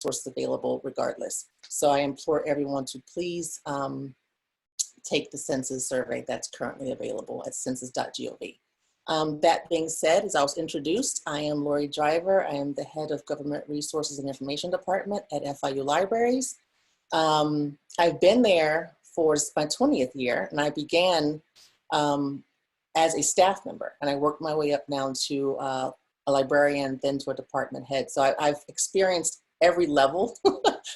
resources available regardless. So I implore everyone to please take the census survey that's currently available at census.gov. That being said, as I was introduced, I am Lori Driver. I am the head of Government Resources and Information Department at FIU Libraries. I've been there for my 20th year, and I began as a staff member, and I worked my way up now to a librarian, then to a department head. So I've experienced every level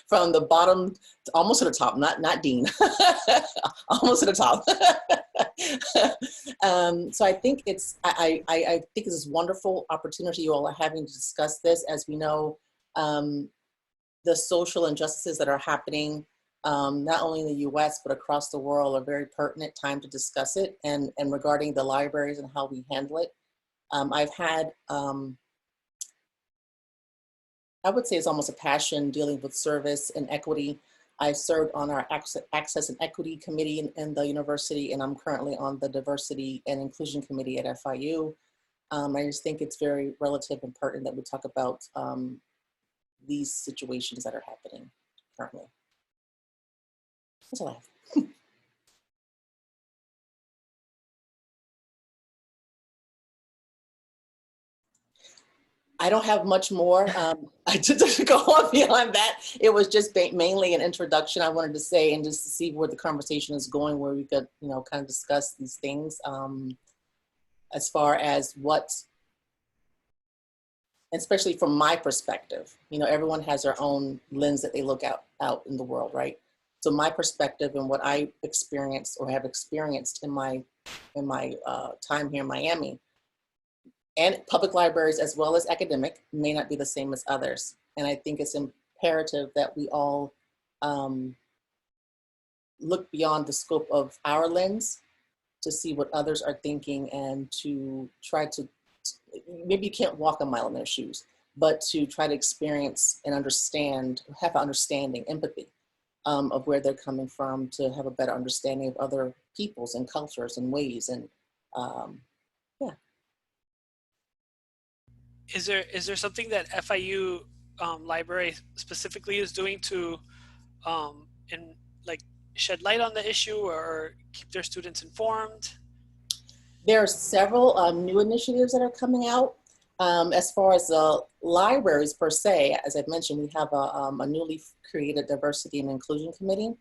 from the bottom to almost to the top, not dean, almost to the top. So I think I think it's this wonderful opportunity you all are having to discuss this. As we know, the social injustices that are happening, not only in the US, but across the world, are very pertinent time to discuss it. And regarding the libraries and how we handle it, I've had, I would say it's almost a passion dealing with service and equity. I've served on our Access and Equity Committee in the university, and I'm currently on the Diversity and Inclusion Committee at FIU. I just think it's very relative and pertinent that we talk about these situations that are happening currently. That's all I have. I don't have much more to go on beyond that. It was just mainly an introduction I wanted to say, and just to see where the conversation is going, where we could, kind of discuss these things as far as what, especially from my perspective, everyone has their own lens that they look out in the world, right? So my perspective and what I experienced or have experienced in my time here in Miami, and public libraries as well as academic, may not be the same as others. And I think it's imperative that we all look beyond the scope of our lens to see what others are thinking, and to try to, maybe you can't walk a mile in their shoes, but to try to experience and understand, have an understanding, empathy of where they're coming from, to have a better understanding of other peoples and cultures and ways. And yeah. Is there something that FIU library specifically is doing to shed light on the issue or keep their students informed? There are several new initiatives that are coming out. As far as the libraries per se, as I've mentioned, we have a newly created Diversity and Inclusion Committee,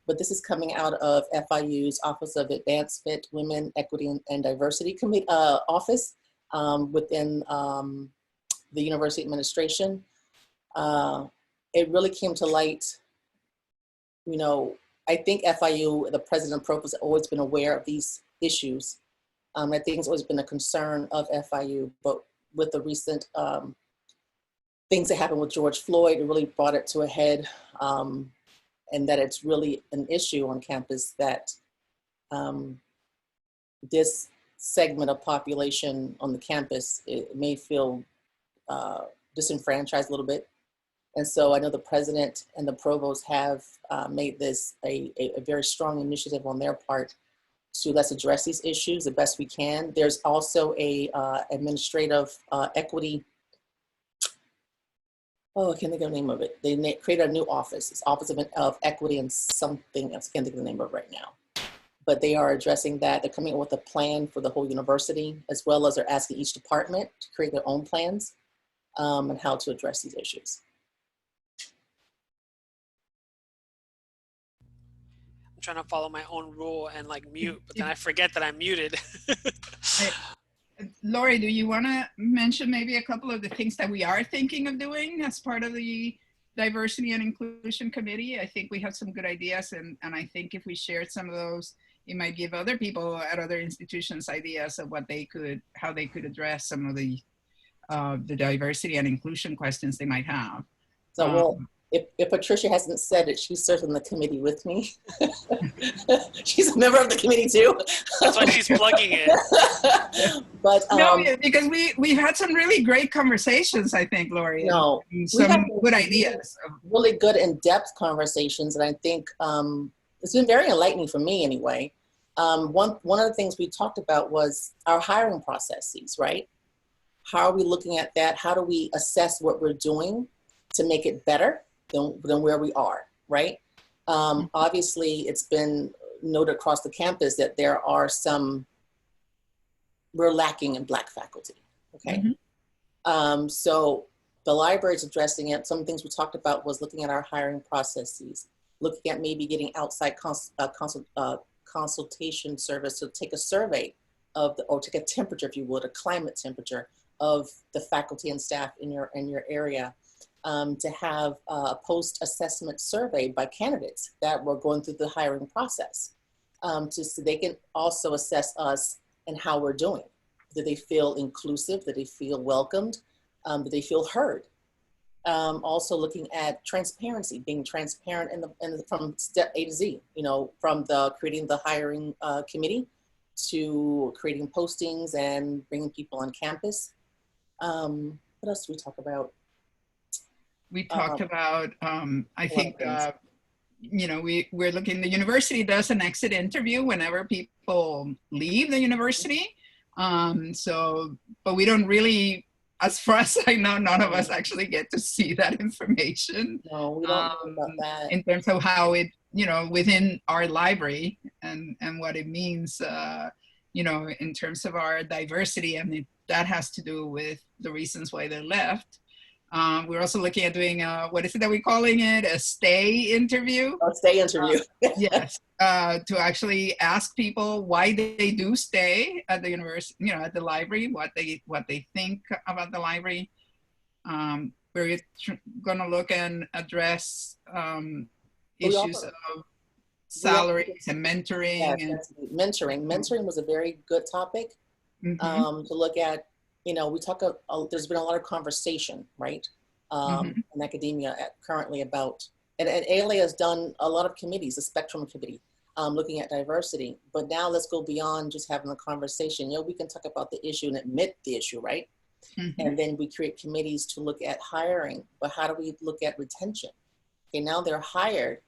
but this is coming out of FIU's Office of Advancement, Women, Equity, and Diversity Committee office within the university administration. It really came to light, I think FIU, the president and provost, has always been aware of these issues. I think it's always been a concern of FIU, but with the recent things that happened with George Floyd, it really brought it to a head, and that it's really an issue on campus that this segment of population on the campus, it may feel disenfranchised a little bit. And so I know the president and the provost have made this a very strong initiative on their part to let's address these issues the best we can. There's also a administrative equity, I can't think of the name of it. They created a new office. It's Office of Equity and something else. Can't think of the name of it right now. But they are addressing that. They're coming up with a plan for the whole university, as well as they're asking each department to create their own plans and how to address these issues. I'm trying to follow my own rule and mute, but then I forget that I'm muted. Lori, do you want to mention maybe a couple of the things that we are thinking of doing as part of the Diversity and Inclusion Committee? I think we have some good ideas, and I think if we shared some of those, it might give other people at other institutions ideas of how they could address some of the diversity and inclusion questions they might have. So, well, if Patricia hasn't said it, she serves on the committee with me. She's a member of the committee too. That's why she's plugging it. But no, because we've had some really great conversations, I think, Lori. No, and some good ideas. Really good in-depth conversations, and I think it's been very enlightening for me anyway. One of the things we talked about was our hiring processes, right? How are we looking at that? How do we assess what we're doing to make it better? than where we are, right? Obviously, it's been noted across the campus that we're lacking in Black faculty, okay? So the library is addressing it. Some things we talked about was looking at our hiring processes, looking at maybe getting outside consultation service to take a survey or take a temperature, if you would, a climate temperature of the faculty and staff in your area, to have a post-assessment survey by candidates that were going through the hiring process, so they can also assess us and how we're doing. Do they feel inclusive? Do they feel welcomed? Do they feel heard? Also looking at transparency, being transparent from step A to Z, from creating the hiring committee to creating postings and bringing people on campus. What else do we talk about? We talked about, I think, we're looking, the university does an exit interview whenever people leave the university. But we don't really, as far as I know, none of us actually get to see that information. No, we don't know about that. In terms of how it, within our library and what it means, in terms of our diversity. I mean, that has to do with the reasons why they left. We're also looking at doing, what is it that we're calling it? A stay interview? A stay interview. Yes, to actually ask people why they do stay at the university, at the library, what they think about the library. We're gonna look and address issues of salaries and mentoring. Yes, mentoring was a very good topic to look at. We talk, there's been a lot of conversation, right, in academia currently about, and ALA has done a lot of committees, the Spectrum Committee, looking at diversity. But now let's go beyond just having a conversation. We can talk about the issue and admit the issue, right? And then we create committees to look at hiring. But how do we look at retention? Okay, now they're hired.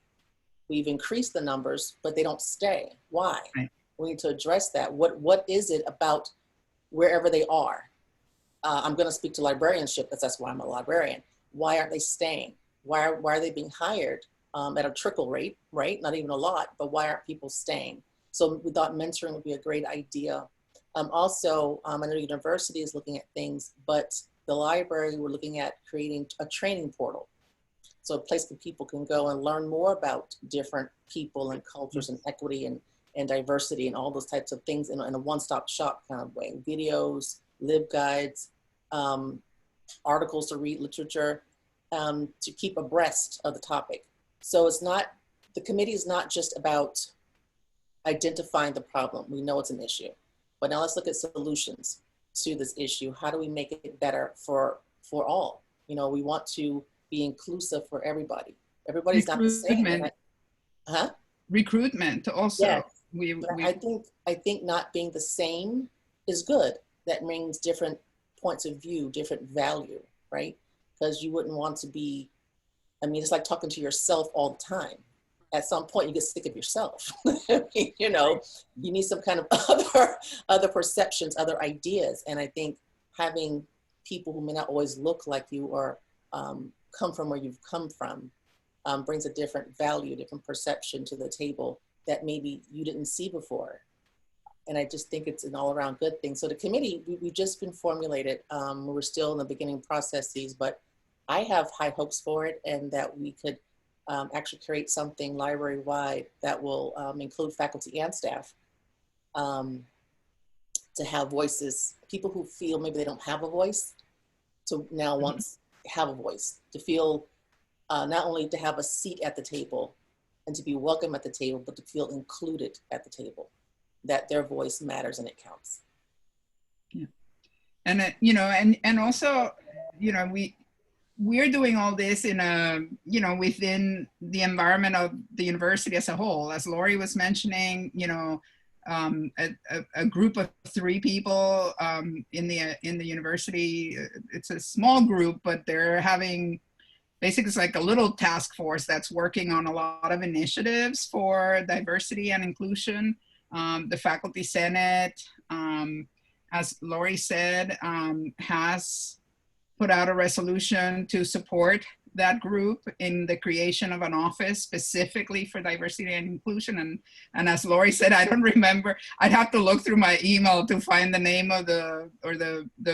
We've increased the numbers, but they don't stay. Why? Right. We need to address that. What is it about wherever they are? I'm going to speak to librarianship because that's why I'm a librarian. Why aren't they staying? Why are they being hired at a trickle rate, right? Not even a lot, but why aren't people staying? So we thought mentoring would be a great idea. Also, I know university is looking at things, but the library, we're looking at creating a training portal. So a place that people can go and learn more about different people and cultures and equity and diversity and all those types of things in a one-stop shop kind of way. Videos, LibGuides, articles to read, literature, to keep abreast of the topic. So the committee is not just about identifying the problem. We know it's an issue, but now let's look at solutions to this issue. How do we make it better for all? We want to be inclusive for everybody. Everybody's not the same. Recruitment also. Yes. I think not being the same is good. That means different points of view, different value, right? Because you wouldn't want to be, it's like talking to yourself all the time. At some point you get sick of yourself. You need some kind of other perceptions, other ideas. And I think having people who may not always look like you or come from where you've come from brings a different value, different perception to the table that maybe you didn't see before. And I just think it's an all-around good thing. So the committee, we've just been formulated. We're still in the beginning processes, but I have high hopes for it, and that we could actually create something library-wide that will include faculty and staff to have voices, people who feel maybe they don't have a voice, to now once have a voice, to feel not only to have a seat at the table and to be welcome at the table, but to feel included at the table, that their voice matters and it counts. Yeah. And, and also, we're doing all this in within the environment of the university as a whole. As Lori was mentioning, a group of 3 people in the university. It's a small group, but they're having, basically it's like a little task force that's working on a lot of initiatives for diversity and inclusion. The Faculty Senate, as Lori said, has put out a resolution to support that group in the creation of an office specifically for diversity and inclusion. And as Lori said, I don't remember. I'd have to look through my email to find the name of the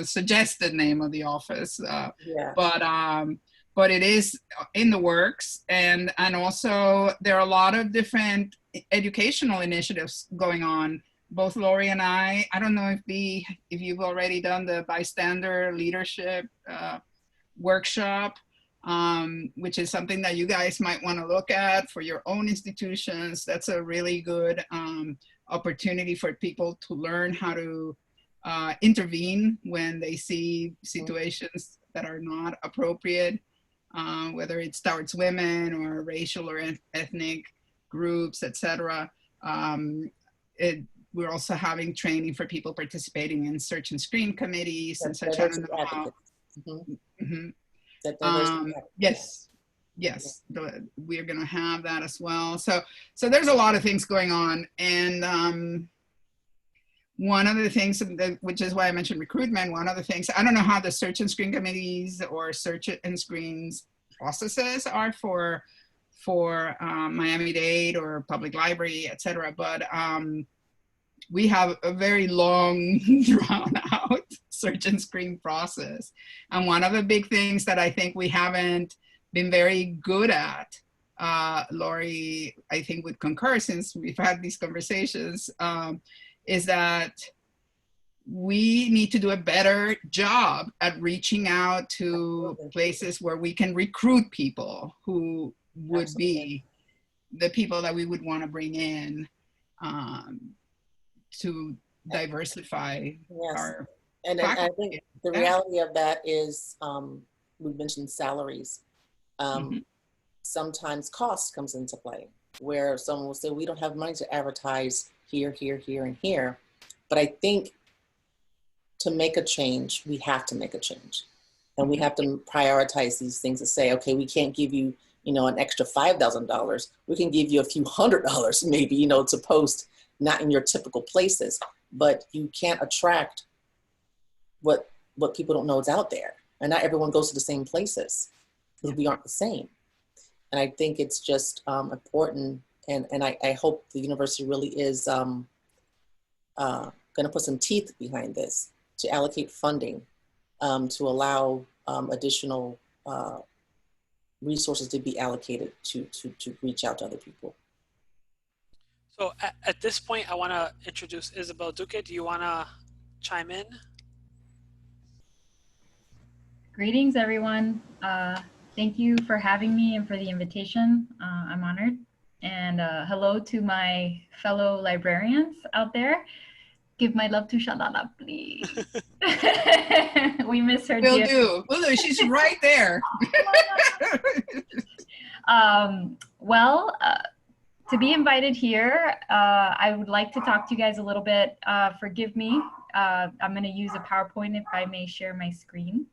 suggested name of the office. Yeah. But it is in the works, and also there are a lot of different educational initiatives going on. Both Lori and I don't know if you've already done the bystander leadership workshop, which is something that you guys might want to look at for your own institutions. That's a really good opportunity for people to learn how to intervene when they see situations that are not appropriate, whether it's towards women or racial or ethnic groups, etc. We're also having training for people participating in search and screen committees and such. I don't know how. Yes, we're going to have that as well. So there's a lot of things going on, and one of the things, which is why I mentioned recruitment, one of the things, I don't know how the search and screen committees or search and screens processes are for Miami-Dade or public library, etc. But we have a very long, drawn out search and screen process. And one of the big things that I think we haven't been very good at, Lori, I think would concur since we've had these conversations, is that we need to do a better job at reaching out to places where we can recruit people who would be the people that we would want to bring in to diversify our and I think the reality of that is, we mentioned salaries. Sometimes cost comes into play, where someone will say, we don't have money to advertise here, here, here, and here. But I think to make a change, we have to make a change. And we have to prioritize these things to say, okay, we can't give you, an extra $5,000. We can give you a few $100 maybe, to post, not in your typical places. But you can't attract what people don't know is out there. And not everyone goes to the same places, because we aren't the same. And I think it's just important, and I hope the university really is going to put some teeth behind this, to allocate funding, to allow additional resources to be allocated to reach out to other people. So at this point, I want to introduce Isabel Duque. Do you want to chime in? Greetings, everyone. Thank you for having me and for the invitation. I'm honored. And hello to my fellow librarians out there. Give my love to Shalala, please. We miss her. Will do. She's right there. To be invited here, I would like to talk to you guys a little bit. Forgive me. I'm going to use a PowerPoint if I may share my screen.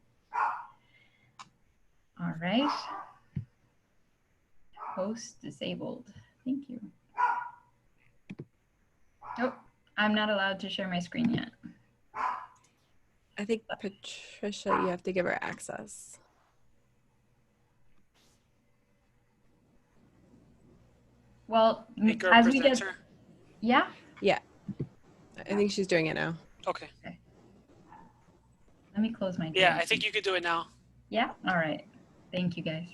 All right. Host disabled. Thank you. Oh, I'm not allowed to share my screen yet. I think, Patricia, you have to give her access. Well, Make her as a we get, presenter. yeah? Yeah, I think she's doing it now. Okay. Let me close my door. Yeah, I think you could do it now. Yeah? All right. Thank you, guys.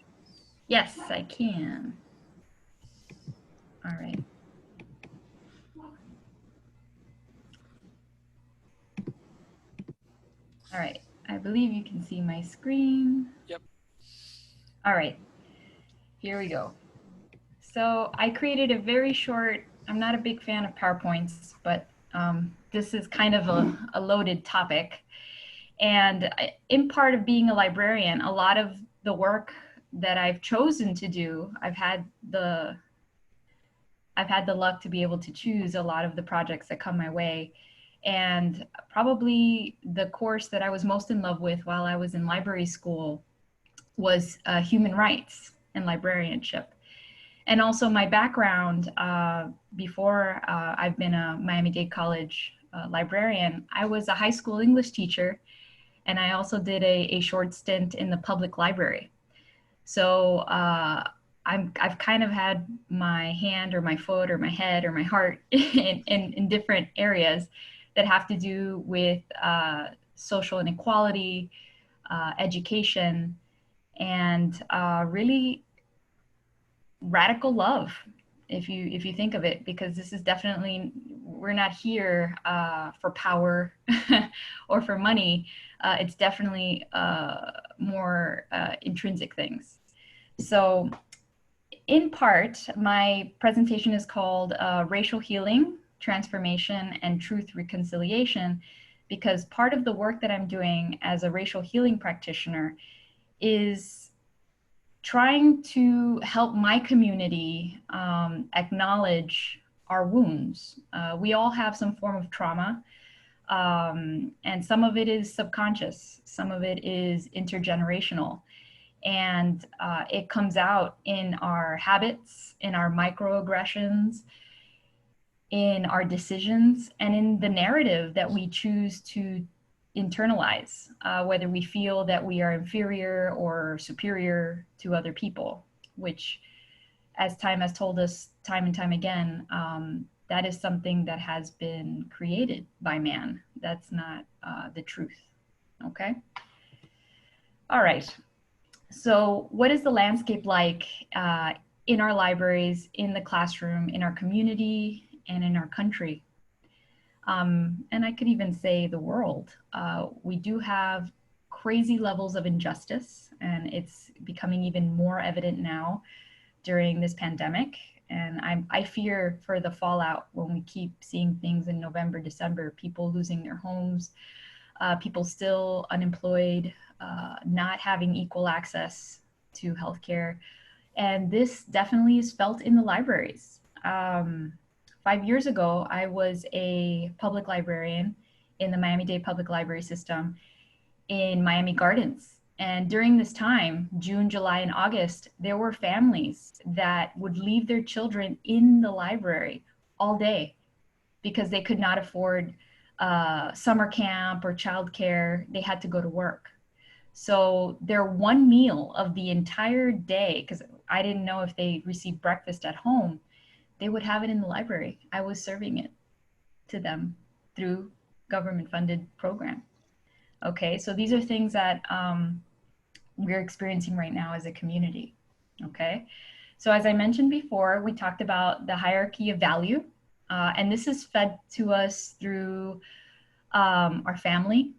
Yes, I can. All right. All right. I believe you can see my screen. Yep. All right. Here we go. So I created a very short, I'm not a big fan of PowerPoints, but this is kind of a loaded topic. And in part of being a librarian, a lot of the work that I've chosen to do, I've had the luck to be able to choose a lot of the projects that come my way. And probably the course that I was most in love with while I was in library school was human rights and librarianship. And also my background, before I've been a Miami-Dade College librarian, I was a high school English teacher, and I also did a short stint in the public library. So I've kind of had my hand or my foot or my head or my heart in different areas that have to do with social inequality, education, and really radical love, if you think of it, because this is definitely, we're not here for power or for money. It's definitely more intrinsic things. So in part, my presentation is called Racial Healing, Transformation, and Truth Reconciliation, because part of the work that I'm doing as a racial healing practitioner is trying to help my community acknowledge our wounds. We all have some form of trauma, and some of it is subconscious, some of it is intergenerational. And it comes out in our habits, in our microaggressions, in our decisions, and in the narrative that we choose to internalize, whether we feel that we are inferior or superior to other people, which, as time has told us time and time again, that is something that has been created by man. That's not the truth. Okay. All right. So what is the landscape like in our libraries, in the classroom, in our community, and in our country? And I could even say the world. We do have crazy levels of injustice, and it's becoming even more evident now during this pandemic. And I fear for the fallout when we keep seeing things in November, December, people losing their homes, people still unemployed, not having equal access to healthcare. And this definitely is felt in the libraries. 5 years ago, I was a public librarian in the Miami-Dade Public Library System in Miami Gardens. And during this time, June, July, and August, there were families that would leave their children in the library all day because they could not afford summer camp or childcare. They had to go to work. So their one meal of the entire day, because I didn't know if they received breakfast at home, they would have it in the library. I was serving it to them through government-funded program. Okay, so these are things that we're experiencing right now as a community. Okay, so as I mentioned before, we talked about the hierarchy of value, and this is fed to us through our family.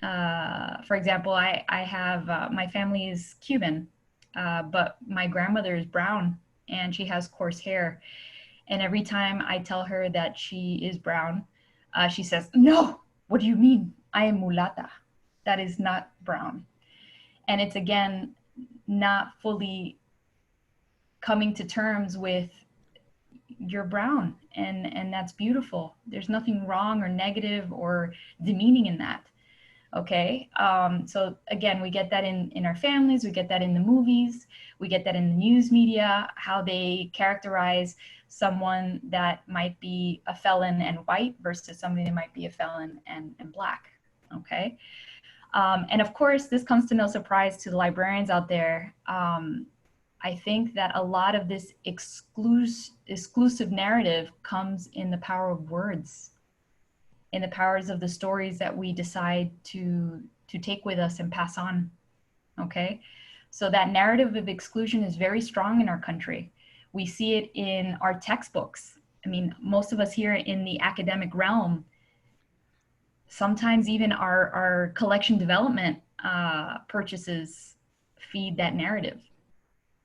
For example, I have, my family is Cuban, but my grandmother is brown and she has coarse hair. And every time I tell her that she is brown, she says, "No, what do you mean? I am mulata. That is not brown." And it's, again, not fully coming to terms with, you're brown, and that's beautiful. There's nothing wrong or negative or demeaning in that. Okay, so again, we get that in our families, we get that in the movies, we get that in the news media, how they characterize someone that might be a felon and white versus somebody that might be a felon and black. Okay, and of course, this comes to no surprise to the librarians out there. I think that a lot of this exclusive narrative comes in the power of words, in the powers of the stories that we decide to take with us and pass on. Okay, so that narrative of exclusion is very strong in our country. We see it in our textbooks. I mean, most of us here in the academic realm, sometimes even our collection development purchases feed that narrative.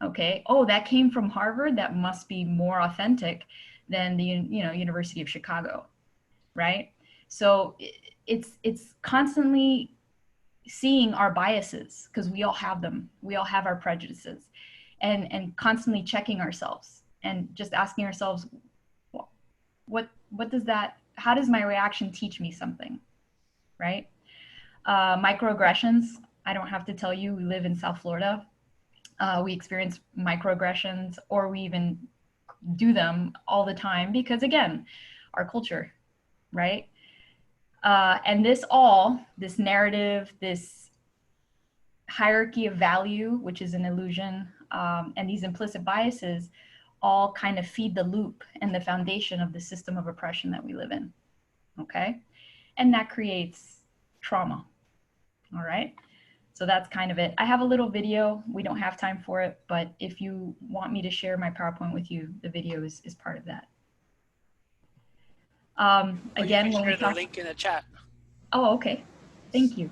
Okay, oh, that came from Harvard, that must be more authentic than the University of Chicago, right? So it's constantly seeing our biases, because we all have them. We all have our prejudices, and constantly checking ourselves and just asking ourselves, what does that, how does my reaction teach me something, right? Microaggressions, I don't have to tell you, we live in South Florida. We experience microaggressions, or we even do them all the time because, again, our culture, right? And this narrative, this hierarchy of value, which is an illusion, and these implicit biases all kind of feed the loop and the foundation of the system of oppression that we live in, okay? And that creates trauma, all right? So that's kind of it. I have a little video. We don't have time for it, but if you want me to share my PowerPoint with you, the video is part of that. Again, you when can we share the talk, link in the chat. oh, okay, thank you.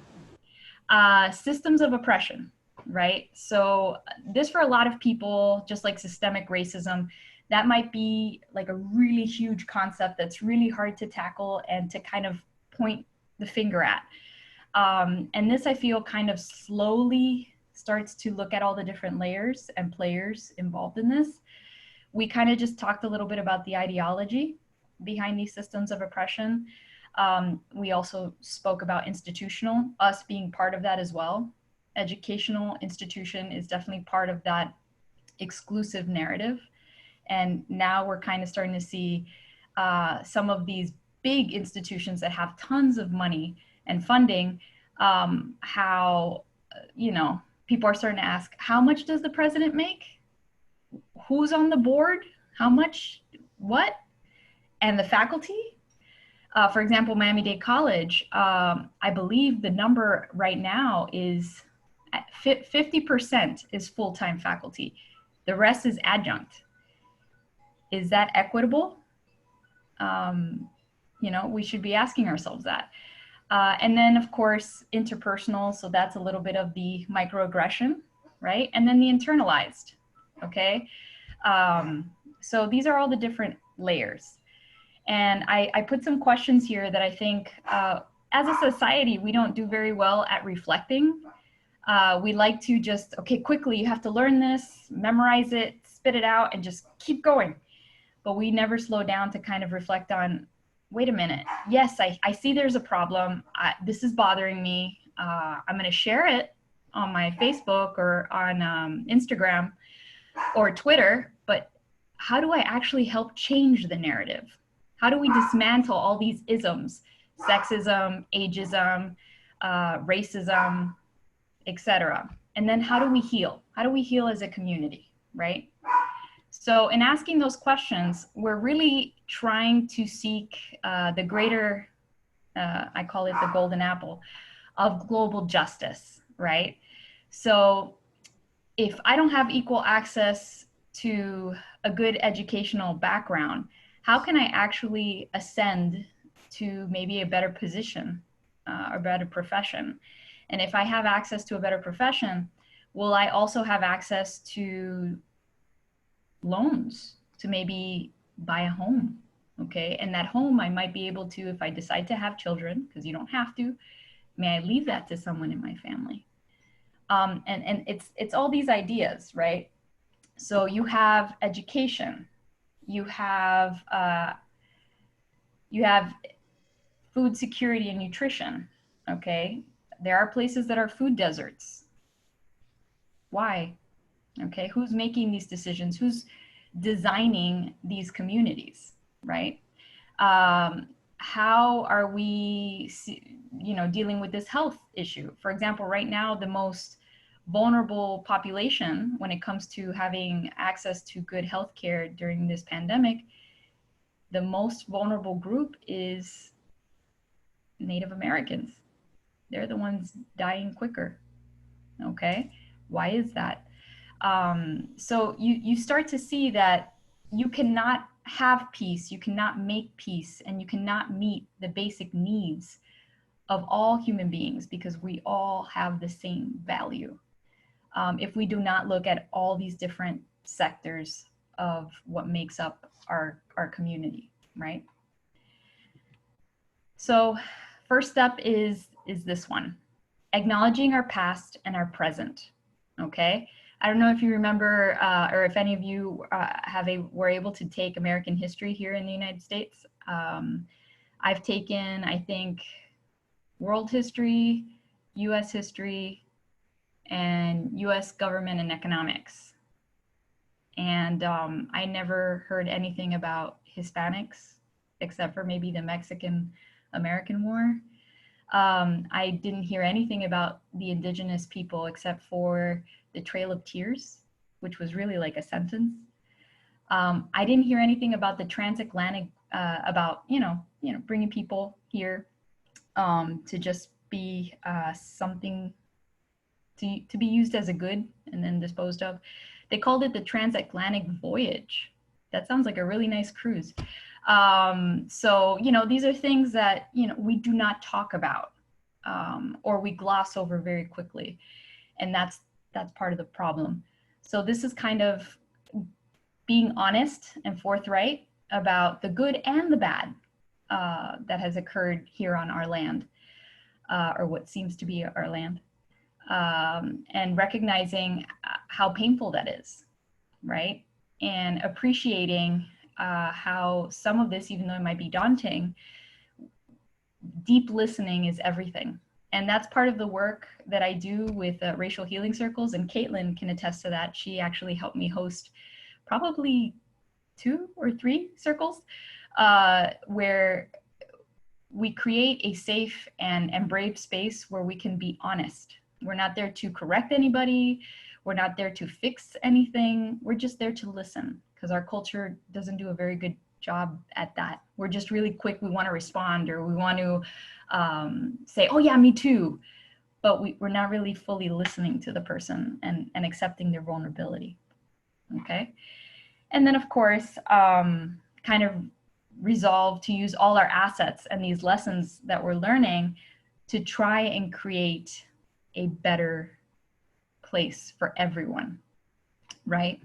Systems of oppression, right? So this for a lot of people, just like systemic racism, that might be like a really huge concept that's really hard to tackle and to kind of point the finger at. And this, I feel, kind of slowly starts to look at all the different layers and players involved in this. We kind of just talked a little bit about the ideology behind these systems of oppression. We also spoke about institutional, us being part of that as well. Educational institution is definitely part of that exclusive narrative. And now we're kind of starting to see some of these big institutions that have tons of money and funding, how, you know, people are starting to ask, how much does the president make? Who's on the board? How much? What? And the faculty? For example, Miami-Dade College, I believe the number right now is 50% is full-time faculty. The rest is adjunct. Is that equitable? You know, we should be asking ourselves that. And then, of course, interpersonal. So that's a little bit of the microaggression, right? And then the internalized, okay? So these are all the different layers. And I put some questions here that I think as a society, we don't do very well at reflecting. We like to just, okay, quickly, you have to learn this, memorize it, spit it out, and just keep going. But we never slow down to kind of reflect on, wait a minute, yes, I see there's a problem. This is bothering me. I'm gonna share it on my Facebook or on Instagram or Twitter, but how do I actually help change the narrative? How do we dismantle all these isms, sexism, ageism, racism, etc.? And then how do we heal? How do we heal as a community, right? So in asking those questions, we're really trying to seek the greater, I call it the golden apple, of global justice, right? So if I don't have equal access to a good educational background, how can I actually ascend to maybe a better position or better profession? And if I have access to a better profession, will I also have access to loans to maybe buy a home? Okay, and that home I might be able to, if I decide to have children, because you don't have to, may I leave that to someone in my family? And it's all these ideas, right? So you have education, you have food security and nutrition, okay? There are places that are food deserts. Why? Okay, who's making these decisions? Who's designing these communities, right? How are we, you know, dealing with this health issue? For example, right now, the most vulnerable population when it comes to having access to good health care during this pandemic, the most vulnerable group is Native Americans. They're the ones dying quicker, okay? Why is that? So you start to see that you cannot have peace, you cannot make peace, and you cannot meet the basic needs of all human beings because we all have the same value. If we do not look at all these different sectors of what makes up our community, right? So first step is this one, acknowledging our past and our present, okay? I don't know if you remember, or if any of you were able to take American history here in the United States. I've taken, I think, world history, US history, and US government and economics. And I never heard anything about Hispanics, except for maybe the Mexican-American War. I didn't hear anything about the indigenous people except for the Trail of Tears, which was really like a sentence. I didn't hear anything about the transatlantic, about, bringing people here to just be something to be used as a good and then disposed of. They called it the transatlantic voyage. That sounds like a really nice cruise. So, these are things that, we do not talk about, or we gloss over very quickly. And that's part of the problem. So this is kind of being honest and forthright about the good and the bad that has occurred here on our land, or what seems to be our land, and recognizing how painful that is, right? And appreciating how some of this, even though it might be daunting, deep listening is everything. And that's part of the work that I do with racial healing circles. And Caitlin can attest to that. She actually helped me host probably 2 or 3 circles where we create a safe and brave space where we can be honest. We're not there to correct anybody. We're not there to fix anything. We're just there to listen, because our culture doesn't do a very good job at that. We're just really quick. We want to respond, or we want to say, oh yeah, me too. But we're not really fully listening to the person and accepting their vulnerability. Okay. And then of course, kind of resolve to use all our assets and these lessons that we're learning to try and create a better place for everyone, right?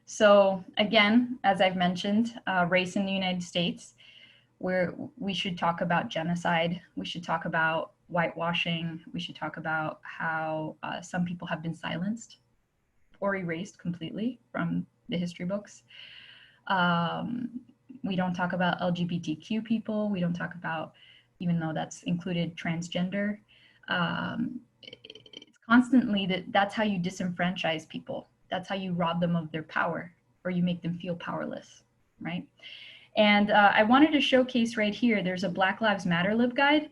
So again, as I've mentioned, race in the United States, where we should talk about genocide, we should talk about whitewashing, we should talk about how some people have been silenced or erased completely from the history books. We don't talk about LGBTQ people. We don't talk about, even though that's included, transgender. It's constantly that's how you disenfranchise people. That's how you rob them of their power, or you make them feel powerless, right? And I wanted to showcase right here, there's a Black Lives Matter LibGuide.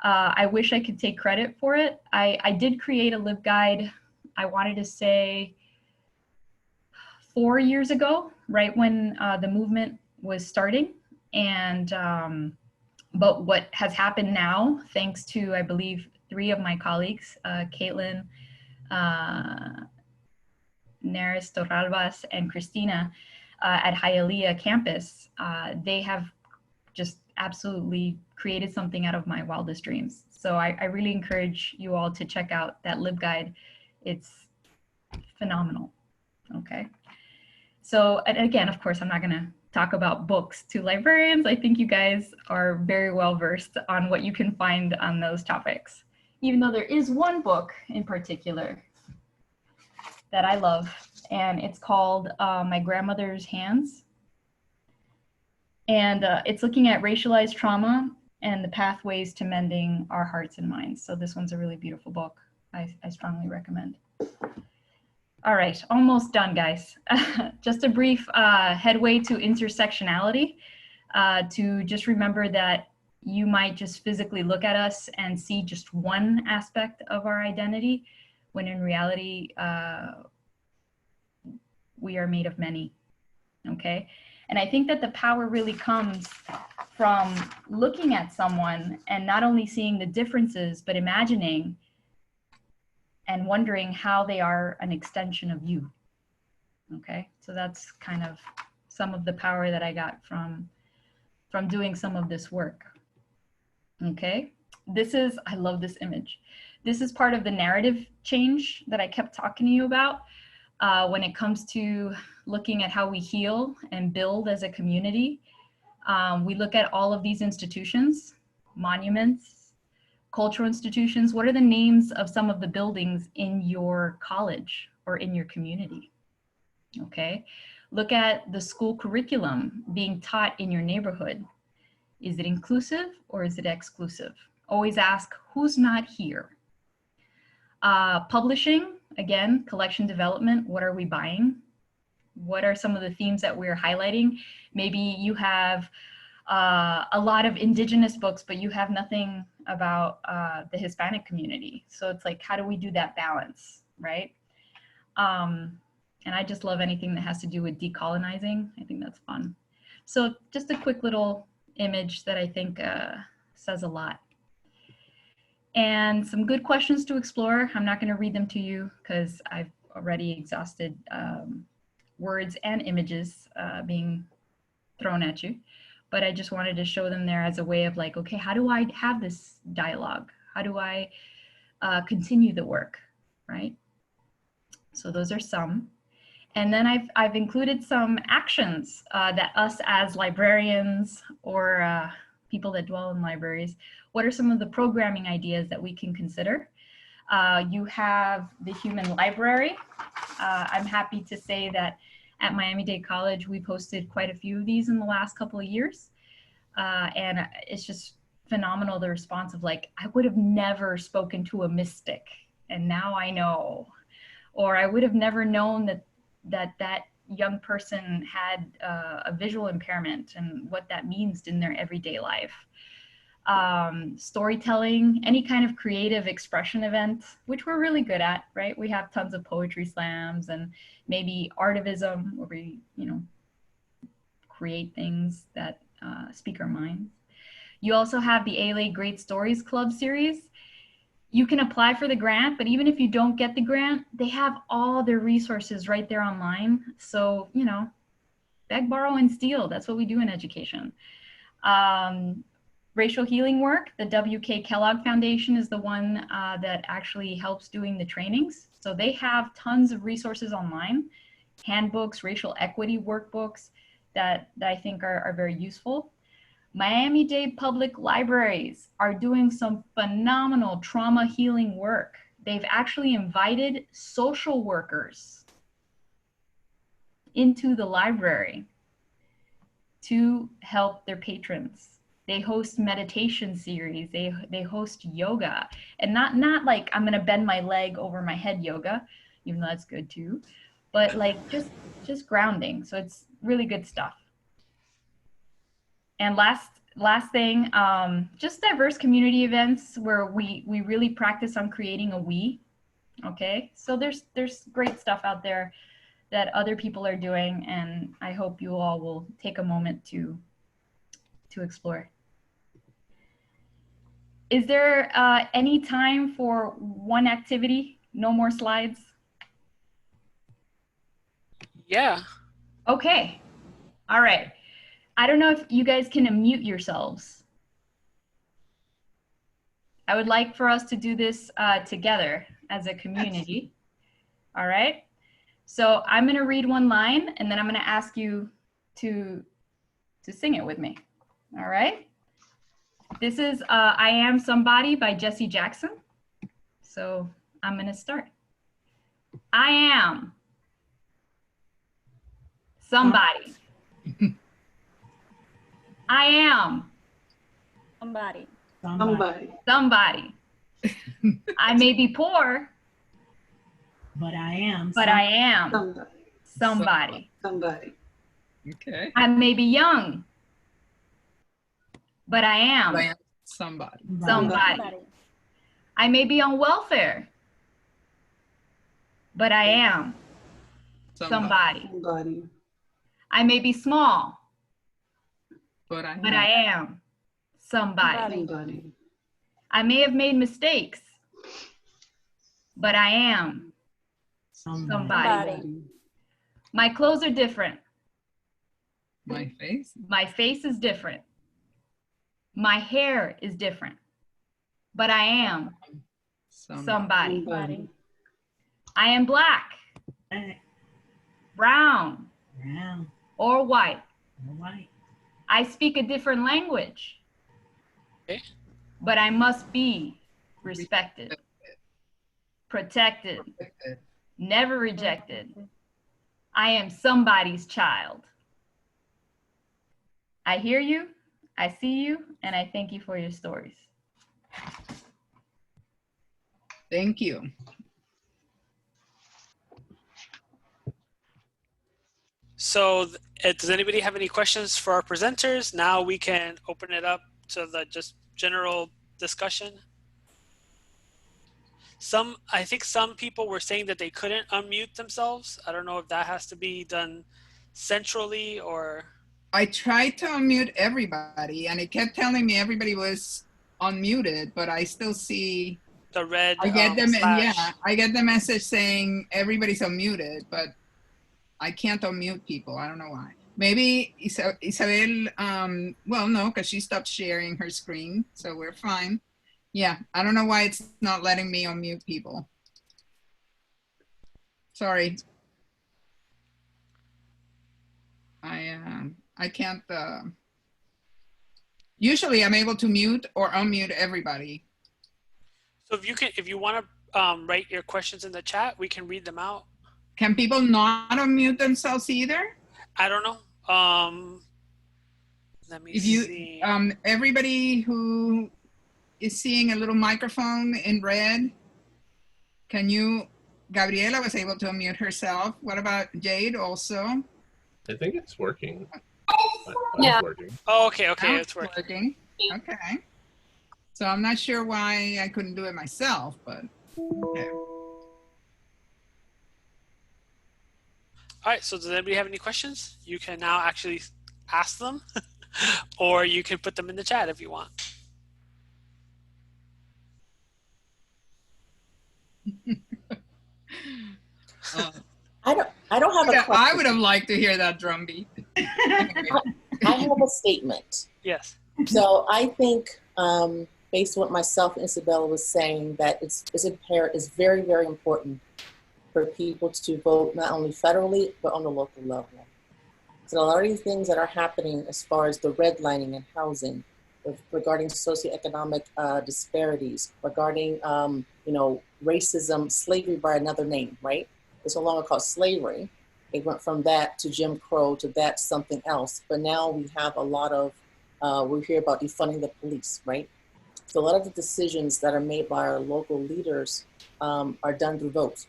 I wish I could take credit for it. I did create a LibGuide, I wanted to say 4 years ago, right when the movement was starting. And, but what has happened now, thanks to, I believe, 3 of my colleagues, Caitlin, Neris Torralbas, and Christina at Hialeah campus, they have just absolutely created something out of my wildest dreams. So I really encourage you all to check out that LibGuide. It's phenomenal, okay? So, and again, of course, I'm not gonna talk about books to librarians. I think you guys are very well versed on what you can find on those topics, even though there is one book in particular that I love, and it's called My Grandmother's Hands. And it's looking at racialized trauma and the pathways to mending our hearts and minds. So this one's a really beautiful book. I strongly recommend. All right, almost done, guys. Just a brief headway to intersectionality, to just remember that you might just physically look at us and see just one aspect of our identity, when in reality, we are made of many, okay? And I think that the power really comes from looking at someone and not only seeing the differences, but imagining and wondering how they are an extension of you, okay? So that's kind of some of the power that I got from doing some of this work, okay? This is, I love this image. This is part of the narrative change that I kept talking to you about when it comes to looking at how we heal and build as a community. We look at all of these institutions, monuments, cultural institutions. What are the names of some of the buildings in your college or in your community? Okay. Look at the school curriculum being taught in your neighborhood. Is it inclusive or is it exclusive? Always ask, who's not here? Publishing, again, collection development, what are we buying? What are some of the themes that we're highlighting? Maybe you have a lot of indigenous books, but you have nothing about the Hispanic community. So it's like, how do we do that balance, right? And I just love anything that has to do with decolonizing. I think that's fun. So just a quick little image that I think says a lot. And some good questions to explore. I'm not going to read them to you because I've already exhausted words and images being thrown at you. But I just wanted to show them there as a way of like, okay, how do I have this dialogue? How do I continue the work, right? So those are some. And then I've included some actions that us as librarians or people that dwell in libraries, what are some of the programming ideas that we can consider? You have the human library. I'm happy to say that at Miami-Dade College, we've hosted quite a few of these in the last couple of years. And it's just phenomenal, the response of like, I would have never spoken to a mystic and now I know. Or I would have never known that young person had a visual impairment and what that means in their everyday life. Storytelling, any kind of creative expression event, which we're really good at, right? We have tons of poetry slams and maybe artivism where we, you know, create things that speak our minds. You also have the ALA Great Stories Club series. You can apply for the grant, but even if you don't get the grant, they have all their resources right there online. So, you know, beg, borrow, and steal. That's what we do in education. Racial healing work, the W.K. Kellogg Foundation is the one that actually helps doing the trainings. So they have tons of resources online, handbooks, racial equity workbooks that I think are very useful. Miami-Dade Public Libraries are doing some phenomenal trauma healing work. They've actually invited social workers into the library to help their patrons. They host meditation series, they host yoga, and not like I'm gonna bend my leg over my head yoga, even though that's good too, but like just grounding. So it's really good stuff. And last thing, just diverse community events where we really practice on creating a we. Okay, so there's great stuff out there that other people are doing, and I hope you all will take a moment to explore. Is there any time for one activity? No more slides? Yeah. Okay, all right. I don't know if you guys can unmute yourselves. I would like for us to do this together as a community. All right. So I'm going to read one line and then I'm going to ask you to sing it with me. All right. This is I Am Somebody by Jesse Jackson. So I'm going to start. I am somebody. I am Somebody. somebody. I may be poor, but I am. Somebody. Okay. I may be young, but I am Somebody. somebody. I may be on welfare, but I am somebody. I may be small, But I am somebody. I may have made mistakes, but I am somebody. My clothes are different. My face. My face is different. My hair is different, but I am somebody. I am black, brown, or white. I speak a different language, Okay. but I must be respected, protected, never rejected. I am somebody's child. I hear you, I see you, and I thank you for your stories. Thank you. So does anybody have any questions for our presenters? Now we can open it up to the just general discussion? I think some people were saying that they couldn't unmute themselves. I don't know if that has to be done centrally or. I tried to unmute everybody and it kept telling me everybody was unmuted, but I still see, The red I get them, slash. yeah, I get the message saying everybody's unmuted, but I can't unmute people. I don't know why. Maybe Isabel, well, no, because she stopped sharing her screen, so we're fine. Yeah, I don't know why it's not letting me unmute people. Sorry. I can't, usually I'm able to mute or unmute everybody. So if you want to write your questions in the chat, we can read them out. Can people not unmute themselves either? I don't know. Let me see. Everybody who is seeing a little microphone in red, can you, Gabriela was able to unmute herself. What about Jade also? I think it's working. Yeah. It's working. Oh, okay, Now it's working. Okay. So I'm not sure why I couldn't do it myself, but okay. All right, so does anybody have any questions? You can now actually ask them, or you can put them in the chat if you want. I don't have a question. I would have liked to hear that drumbeat. I have a statement. Yes. So I think, based on what myself and Isabella was saying, that it's very, very important for people to vote not only federally, but on the local level. So a lot of these things that are happening as far as the redlining and housing, regarding socioeconomic disparities, regarding, racism, slavery by another name, right? It's no longer called slavery. It went from that to Jim Crow to that something else. But now we have a lot of, we hear about defunding the police, right? So a lot of the decisions that are made by our local leaders are done through votes.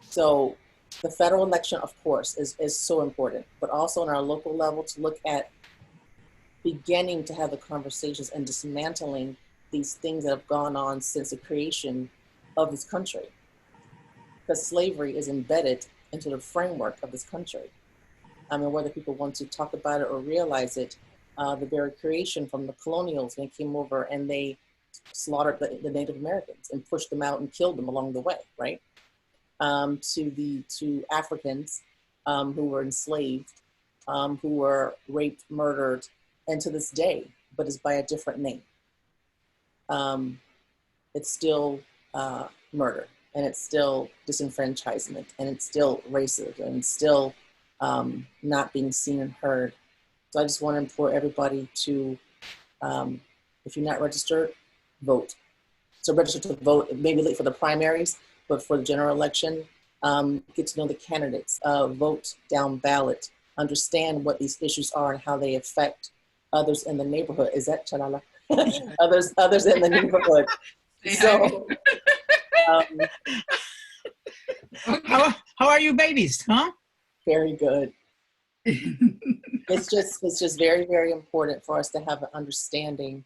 So the federal election, of course, is so important, but also on our local level to look at beginning to have the conversations and dismantling these things that have gone on since the creation of this country. Because slavery is embedded into the framework of this country. I mean, whether people want to talk about it or realize it, the very creation from the colonials, when they came over and they slaughtered the Native Americans and pushed them out and killed them along the way, right? To Africans who were enslaved, who were raped, murdered, and to this day, but it's by a different name. It's still murder, and it's still disenfranchisement, and it's still racism, and it's still not being seen and heard. So I just want to implore everybody to, if you're not registered, vote. So register to vote, it may be late for the primaries, but for the general election, get to know the candidates, vote down ballot, understand what these issues are and how they affect others in the neighborhood. Is that Chalala? others in the neighborhood. So, how are you babies, huh? Very good. It's just very, very important for us to have an understanding,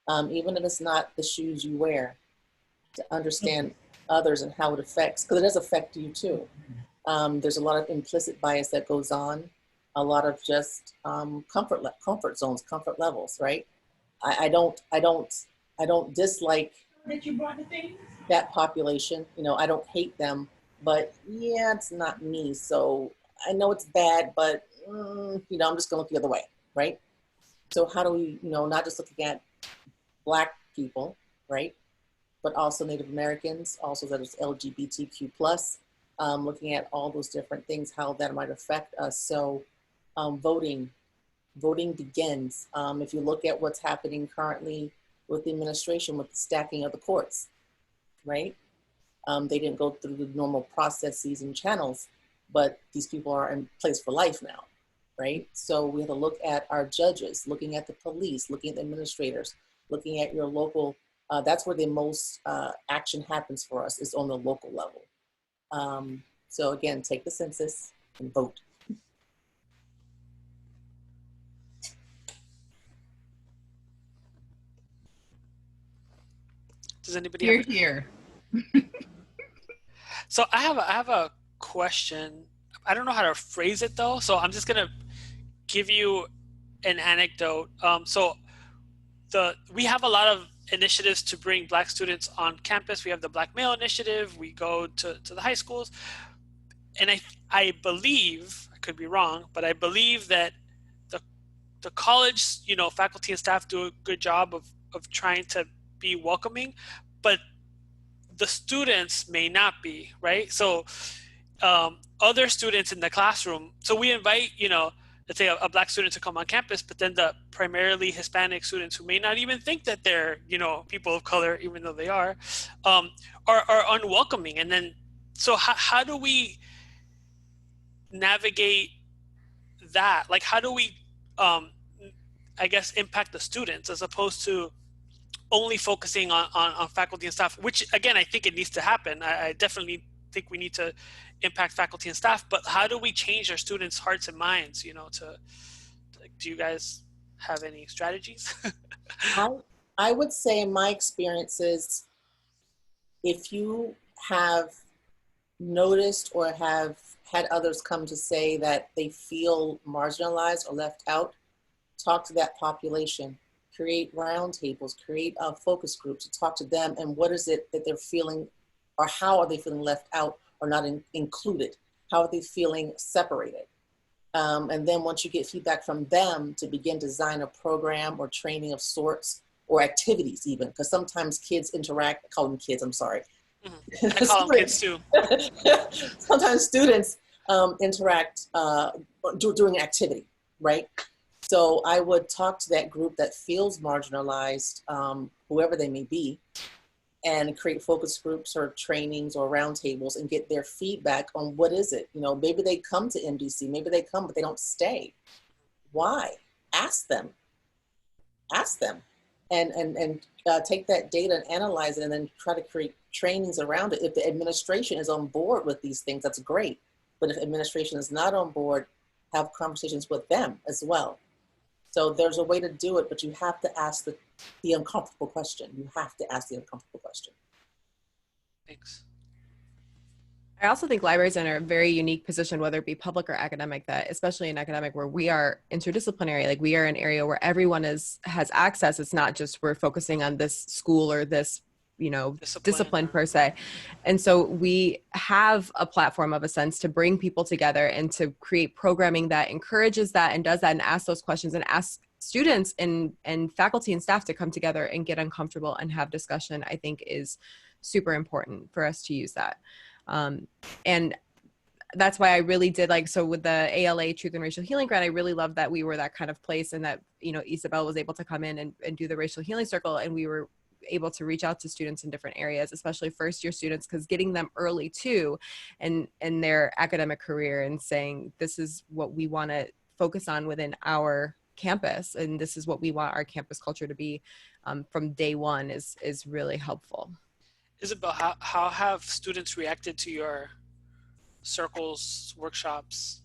even if it's not the shoes you wear, to understand others and how it affects, because it does affect you too. There's a lot of implicit bias that goes on, a lot of just comfort zones, comfort levels, right? I don't dislike that population. I don't hate them, but yeah, it's not me. So I know it's bad, but I'm just gonna look the other way, right? So how do we, not just looking at Black people, right? But also Native Americans, also that is LGBTQ+, looking at all those different things, how that might affect us. So voting begins. If you look at what's happening currently with the administration, with the stacking of the courts, right? They didn't go through the normal processes and channels, but these people are in place for life now, right? So we have to look at our judges, looking at the police, looking at the administrators, looking at your local, that's where the most action happens for us, is on the local level. So again, take the census and vote. Does anybody have Here. So I have a question. I don't know how to phrase it though, so I'm just gonna give you an anecdote. We have a lot of initiatives to bring Black students on campus. We have the Black Male Initiative. We go to the high schools, and I believe, I could be wrong, but I believe that the college, faculty and staff do a good job of trying to be welcoming, but the students may not be, right? So other students in the classroom, so we invite, let's say a Black student to come on campus, but then the primarily Hispanic students who may not even think that they're, people of color, even though they are unwelcoming. And then, so how do we navigate that? Like, how do we, I guess, impact the students as opposed to only focusing on faculty and staff, which again, I think it needs to happen. I definitely think we need to impact faculty and staff, but how do we change our students' hearts and minds, do you guys have any strategies? I would say in my experiences, if you have noticed or have had others come to say that they feel marginalized or left out, talk to that population, create roundtables, create focus groups to talk to them and what is it that they're feeling or how are they feeling left out or not included? How are they feeling separated? And then once you get feedback from them to begin to design a program or training of sorts or activities even, because sometimes kids interact, I call them kids, I'm sorry. Mm-hmm. I call them kids too. Sometimes students interact doing activity, right? So I would talk to that group that feels marginalized, whoever they may be, and create focus groups or trainings or roundtables and get their feedback on what is it. Maybe they come to MDC, maybe they come, but they don't stay. Why? Ask them. Ask them. And take that data and analyze it and then try to create trainings around it. If the administration is on board with these things, that's great. But if administration is not on board, have conversations with them as well. So there's a way to do it, but you have to ask the uncomfortable question. You have to ask the uncomfortable question. Thanks. I also think libraries are in a very unique position, whether it be public or academic, that especially in academic where we are interdisciplinary, like we are an area where everyone has access. It's not just we're focusing on this school or this, discipline per se. And so we have a platform of a sense to bring people together and to create programming that encourages that and does that and asks those questions and asks students and faculty and staff to come together and get uncomfortable and have discussion, I think is super important for us to use that. And that's why I really did so with the ALA Truth and Racial Healing Grant, I really loved that we were that kind of place and that, Isabel was able to come in and do the Racial Healing Circle, and we were able to reach out to students in different areas, especially first year students, because getting them early too in their academic career and saying, this is what we want to focus on within our campus. And this is what we want our campus culture to be from day one is really helpful. Isabel, how have students reacted to your circles, workshops,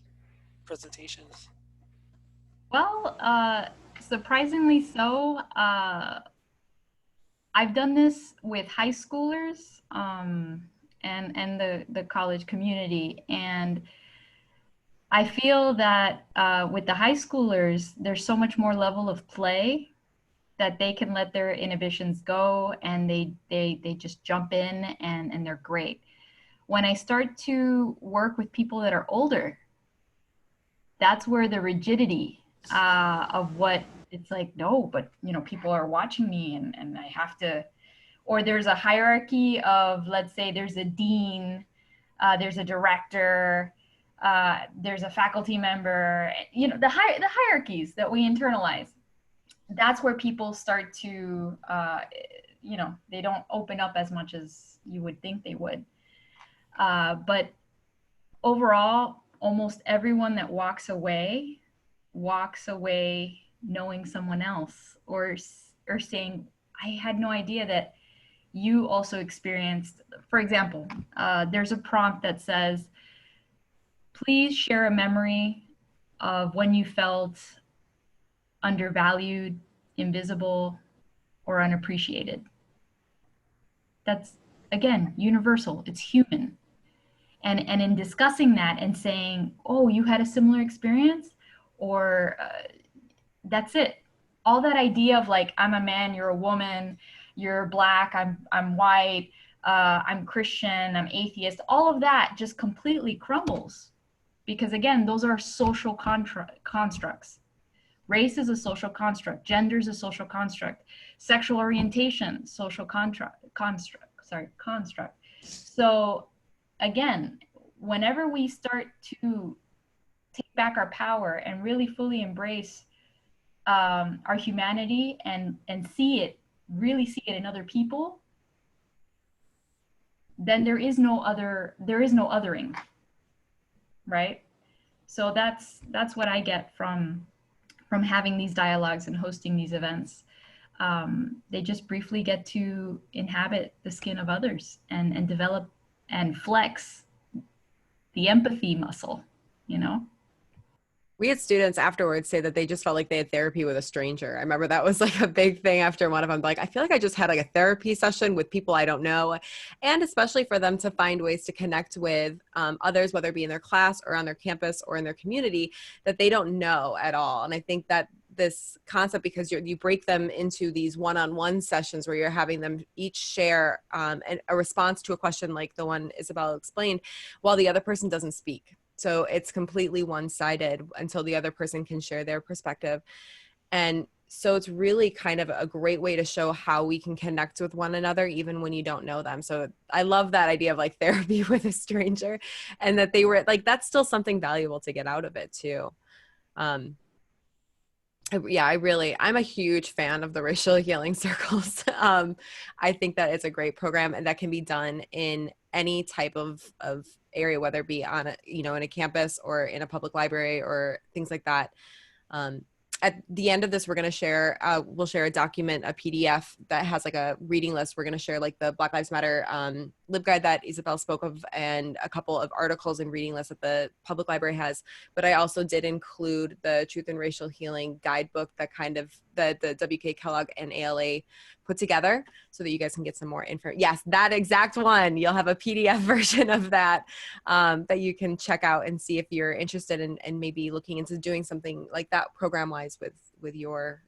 presentations? Well, surprisingly so. I've done this with high schoolers and the college community, and I feel that with the high schoolers, there's so much more level of play that they can let their inhibitions go, and they just jump in and they're great. When I start to work with people that are older, that's where the rigidity of what it's like, no, but people are watching me and I have to, or there's a hierarchy of, let's say there's a dean, there's a director, there's a faculty member, the hierarchies that we internalize. That's where people start to, they don't open up as much as you would think they would. But overall, almost everyone that walks away knowing someone else or saying, I had no idea that you also experienced. For example, there's a prompt that says, please share a memory of when you felt undervalued, invisible, or unappreciated. that's again universal. It's human. And in discussing that and saying, oh, you had a similar experience, or that's it. All that idea of like, I'm a man, you're a woman, you're black, I'm white, I'm Christian, I'm atheist, all of that just completely crumbles. Because again, those are social constructs. Race is a social construct. Gender is a social construct. Sexual orientation, social construct. So again, whenever we start to take back our power and really fully embrace our humanity and see it, really see it in other people, then there is no othering, right? So that's what I get from having these dialogues and hosting these events. They just briefly get to inhabit the skin of others and develop and flex the empathy muscle, you know? We had students afterwards say that they just felt like they had therapy with a stranger. I remember that was like a big thing after one of them. Like, I feel like I just had like a therapy session with people I don't know. And especially for them to find ways to connect with others, whether it be in their class or on their campus or in their community that they don't know at all. And I think that this concept, because you break them into these one-on-one sessions where you're having them each share a response to a question like the one Isabel explained, while the other person doesn't speak. So it's completely one-sided until the other person can share their perspective. And so it's really kind of a great way to show how we can connect with one another, even when you don't know them. So I love that idea of like therapy with a stranger, and that they were like, that's still something valuable to get out of it too. Yeah, I'm a huge fan of the racial healing circles. I think that it's a great program and that can be done in any type of area, whether it be on a, in a campus or in a public library or things like that. At the end of this, we're going to share, we'll share a document, a PDF that has like a reading list. We're going to share like the Black Lives Matter LibGuide that Isabel spoke of and a couple of articles and reading lists that the public library has. But I also did include the Truth and Racial Healing guidebook that kind of the W.K. Kellogg and ALA put together so that you guys can get some more info. Yes, that exact one. You'll have a PDF version of that that you can check out and see if you're interested in maybe looking into doing something like that program-wise with your,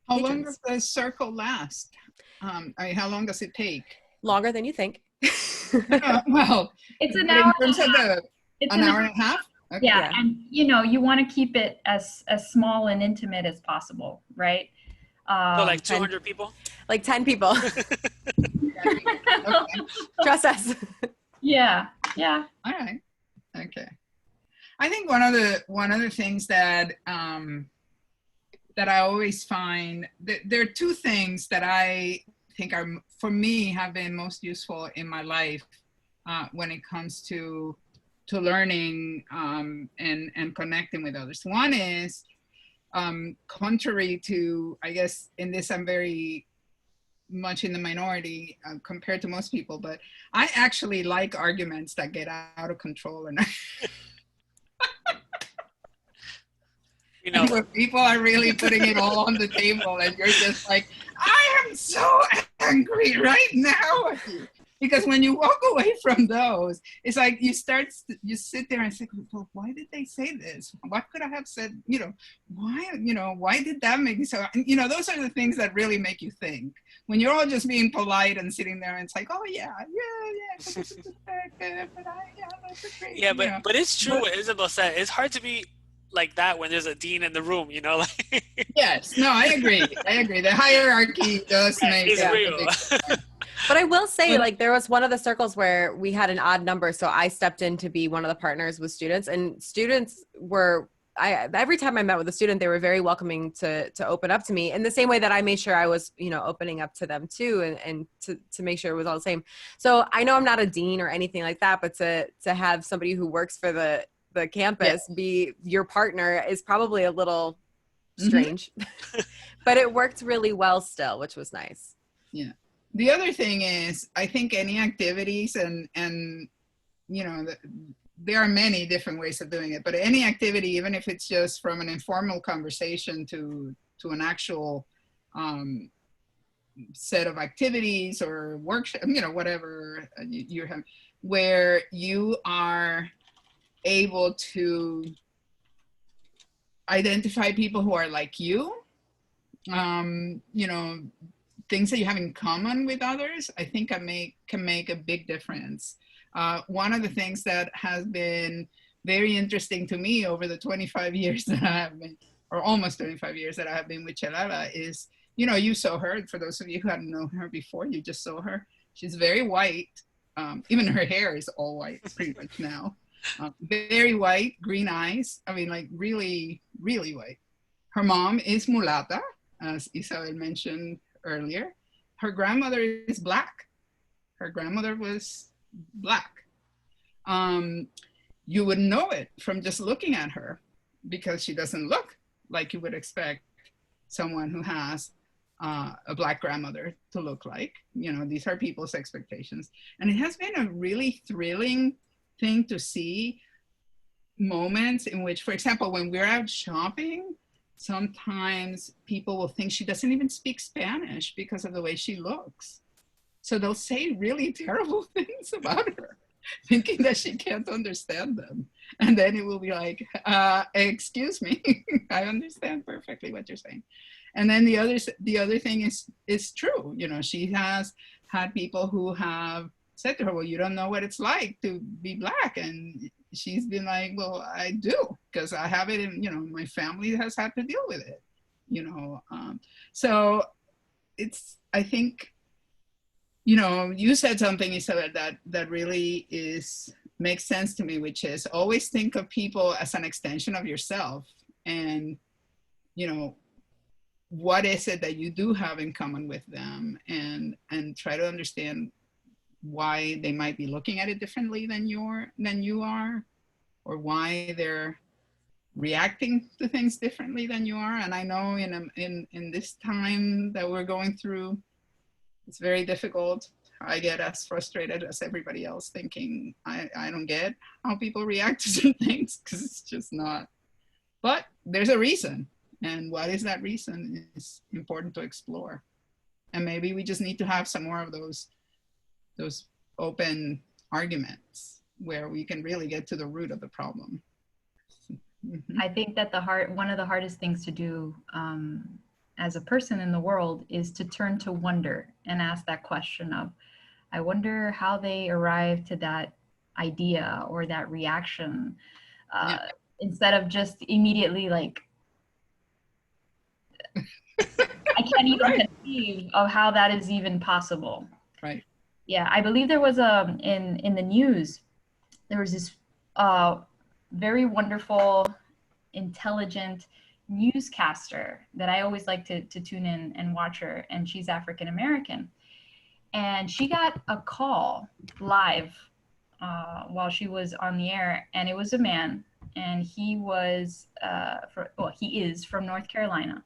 How patrons. long does the circle last? How long does it take? Longer than you think. Well, it's an but hour. In terms of It's an hour and a half? Okay. Yeah, and you want to keep it as small and intimate as possible, right? So like 200 people? Like 10 people. Okay. Trust us. Yeah. All right. Okay. I think one of the things that that I always find that there are two things that I think are, for me, have been most useful in my life when it comes to learning and connecting with others. One is contrary to, I guess, in this I'm very much in the minority compared to most people, but I actually like arguments that get out of control and where people are really putting it all on the table and you're just like, I am so angry right now. Because when you walk away from those, it's like you sit there and say, well, why did they say this? What could I have said? Why did that make me so? Those are the things that really make you think. When you're all just being polite and sitting there and it's like, oh yeah. But it's true what Isabel said. It's hard to be like that when there's a dean in the room, Yes, no, I agree. The hierarchy does make it's real. But I will say, like, there was one of the circles where we had an odd number. So I stepped in to be one of the partners with students, and students were, every time I met with a student, they were very welcoming to open up to me in the same way that I made sure I was, opening up to them too, and to make sure it was all the same. So I know I'm not a dean or anything like that, but to have somebody who works for the campus be your partner is probably a little strange, but it worked really well still, which was nice. Yeah. The other thing is, I think any activities and there are many different ways of doing it, but any activity, even if it's just from an informal conversation to an actual set of activities or workshop, whatever you have, where you are able to identify people who are like you, things that you have in common with others, I think can make a big difference. One of the things that has been very interesting to me over the 25 years that I have been, or almost 25 years that I have been with Chelala is, you saw her. For those of you who hadn't known her before, you just saw her. She's very white. Even her hair is all white pretty much now. Very white, green eyes. I mean, like really, really white. Her mom is mulata, as Isabel mentioned earlier. Her grandmother is black. Her grandmother was black. You would know it from just looking at her because she doesn't look like you would expect someone who has a black grandmother to look like. These are people's expectations. And it has been a really thrilling thing to see moments in which, for example, when we're out shopping, sometimes people will think she doesn't even speak Spanish because of the way she looks. So they'll say really terrible things about her, thinking that she can't understand them. And then it will be like, excuse me, I understand perfectly what you're saying. And then the other thing is true. She has had people who have said to her, well, you don't know what it's like to be black. And she's been like, well, I do, because I have it in, my family has had to deal with it, so it's, I think, you said something, Isabel, that really makes sense to me, which is always think of people as an extension of yourself. And, what is it that you do have in common with them, and try to understand why they might be looking at it differently than you are, or why they're reacting to things differently than you are. And I know in this time that we're going through, it's very difficult. I get as frustrated as everybody else, thinking I don't get how people react to certain things, because it's just not. But there's a reason, and what is that reason is important to explore. And maybe we just need to have some more of those open arguments where we can really get to the root of the problem. I think that one of the hardest things to do as a person in the world is to turn to wonder and ask that question of, I wonder how they arrived to that idea or that reaction, instead of just immediately like, I can't even conceive of how that is even possible. Right. Yeah, I believe there was in the news, there was this very wonderful, intelligent newscaster that I always like to tune in and watch her, and she's African American. And she got a call live while she was on the air, and it was a man, and he was he is from North Carolina,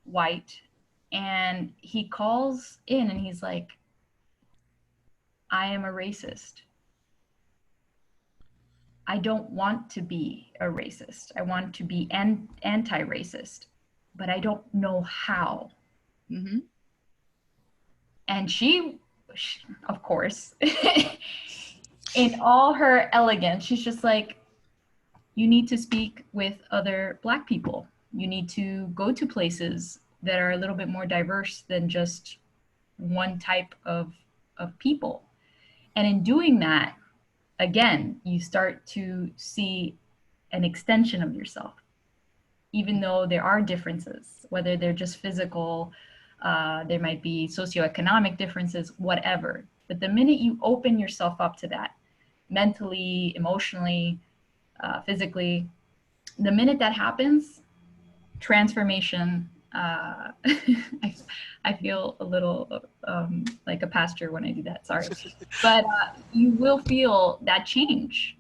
white, and he calls in and he's like, I am a racist. I don't want to be a racist. I want to be anti-racist, but I don't know how. Mm-hmm. And she, of course, in all her elegance, she's just like, you need to speak with other Black people. You need to go to places that are a little bit more diverse than just one type of people. And in doing that, again, you start to see an extension of yourself, even though there are differences, whether they're just physical, there might be socioeconomic differences, whatever. But the minute you open yourself up to that, mentally, emotionally, physically, the minute that happens, transformation, I feel a little like a pastor when I do that, sorry. But you will feel that change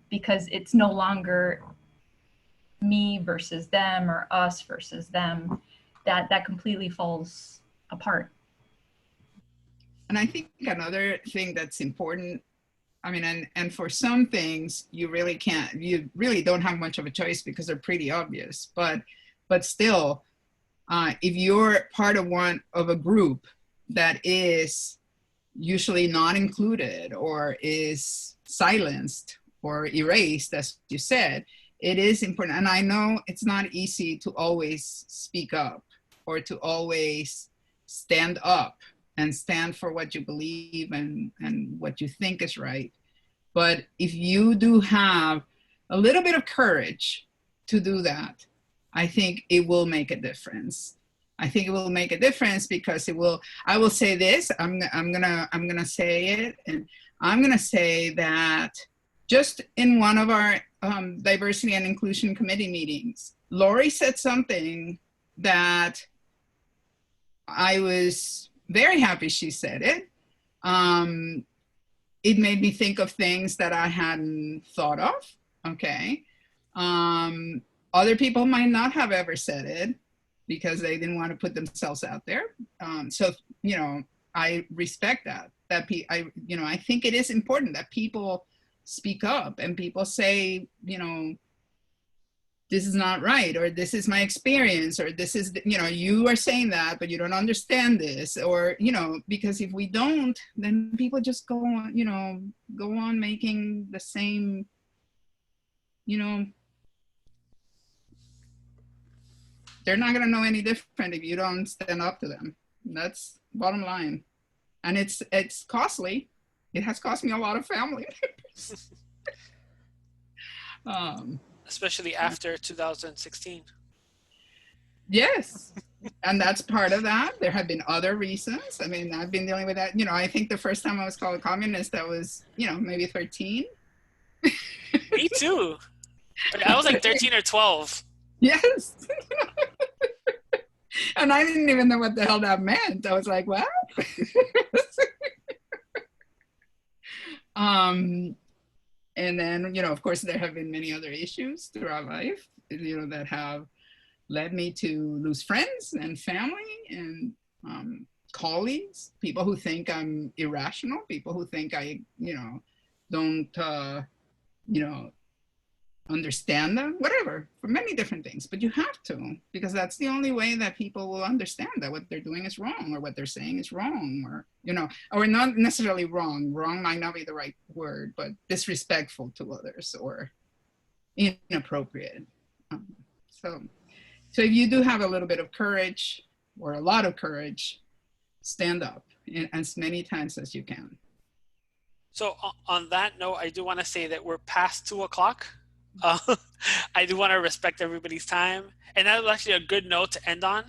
because it's no longer me versus them or us versus them. That completely falls apart. And I think another thing that's important, I mean, and for some things you really don't have much of a choice because they're pretty obvious, but still, If you're part of one of a group that is usually not included or is silenced or erased, as you said, it is important. And I know it's not easy to always speak up or to always stand up and stand for what you believe and what you think is right. But if you do have a little bit of courage to do that, I think it will make a difference. I think it will make a difference because it will, I will say this, I'm gonna say it, and I'm gonna say that just in one of our diversity and inclusion committee meetings, Lori said something that I was very happy she said it. It made me think of things that I hadn't thought of, okay? Other people might not have ever said it because they didn't want to put themselves out there. So, you know, I respect that. I think it is important that people speak up and people say, you know, this is not right, or this is my experience, or this is, you know, you are saying that, but you don't understand this, or, you know, because if we don't, then people just go on, you know, go on making the same, you know, they're not going to know any different if you don't stand up to them. That's bottom line. And it's costly. It has cost me a lot of family members. Especially after 2016. Yes. And that's part of that. There have been other reasons. I mean, I've been dealing with that. You know, I think the first time I was called a communist, I was, you know, maybe 13. Me too. I was like 13 or 12. Yes. And I didn't even know what the hell that meant. I was like, what? And then, you know, of course, there have been many other issues throughout life, you know, that have led me to lose friends and family and colleagues, people who think I'm irrational, people who think I, you know, don't, you know, understand them, whatever, for many different things. But you have to, because that's the only way that people will understand that what they're doing is wrong, or what they're saying is wrong, or, you know, or not necessarily wrong. Wrong might not be the right word, but disrespectful to others or inappropriate. So if you do have a little bit of courage or a lot of courage, stand up as many times as you can. So on that note, I do want to say that we're past 2 o'clock. I do want to respect everybody's time, and that was actually a good note to end on.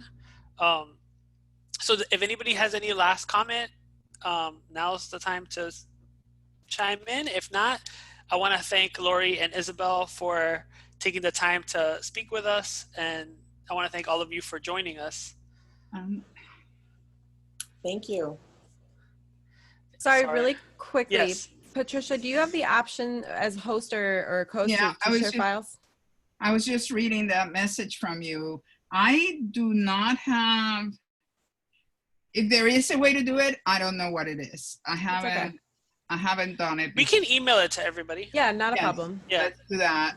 So if anybody has any last comment, now's the time to chime in. If not, I want to thank Lori and Isabel for taking the time to speak with us, and I want to thank all of you for joining us. Thank you. Sorry, really quickly. Yes. Patricia, do you have the option as host or co-host to share files? I was just reading that message from you. I do not have, if there is a way to do it, I don't know what it is. I haven't done it before. We can email it to everybody. Yeah, not a problem. Yeah. Let's do that.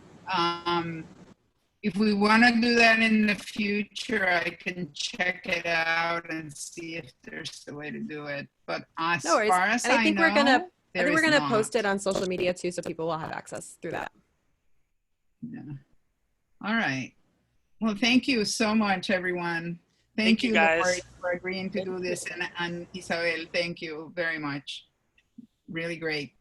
If we want to do that in the future, I can check it out and see if there's a way to do it. But as far as I think we're gonna post it on social media too, so people will have access through that. Yeah. All right. Well, thank you so much, everyone. Thank you, guys, Lori, for agreeing to do this, and Isabel, thank you very much. Really great.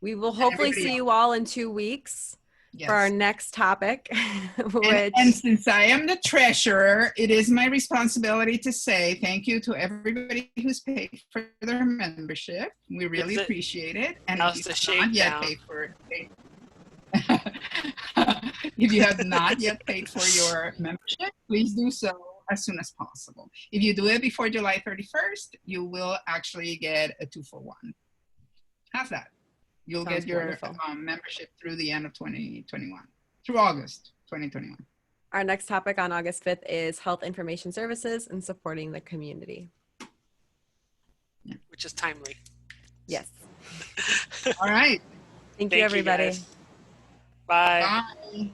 We will hopefully see you all in 2 weeks. Yes. For our next topic. And since I am the treasurer, it is my responsibility to say thank you to everybody who's paid for their membership. We really appreciate it. And if you have not yet paid for it, if you have not yet paid for your membership, please do so as soon as possible. If you do it before July 31st, you will actually get a 2-for-1. How's that? You'll get your membership through the end of 2021, through August 2021. Our next topic on August 5th is health information services and supporting the community. Yeah. Which is timely. Yes. All right. Thank you, everybody. Bye. Bye.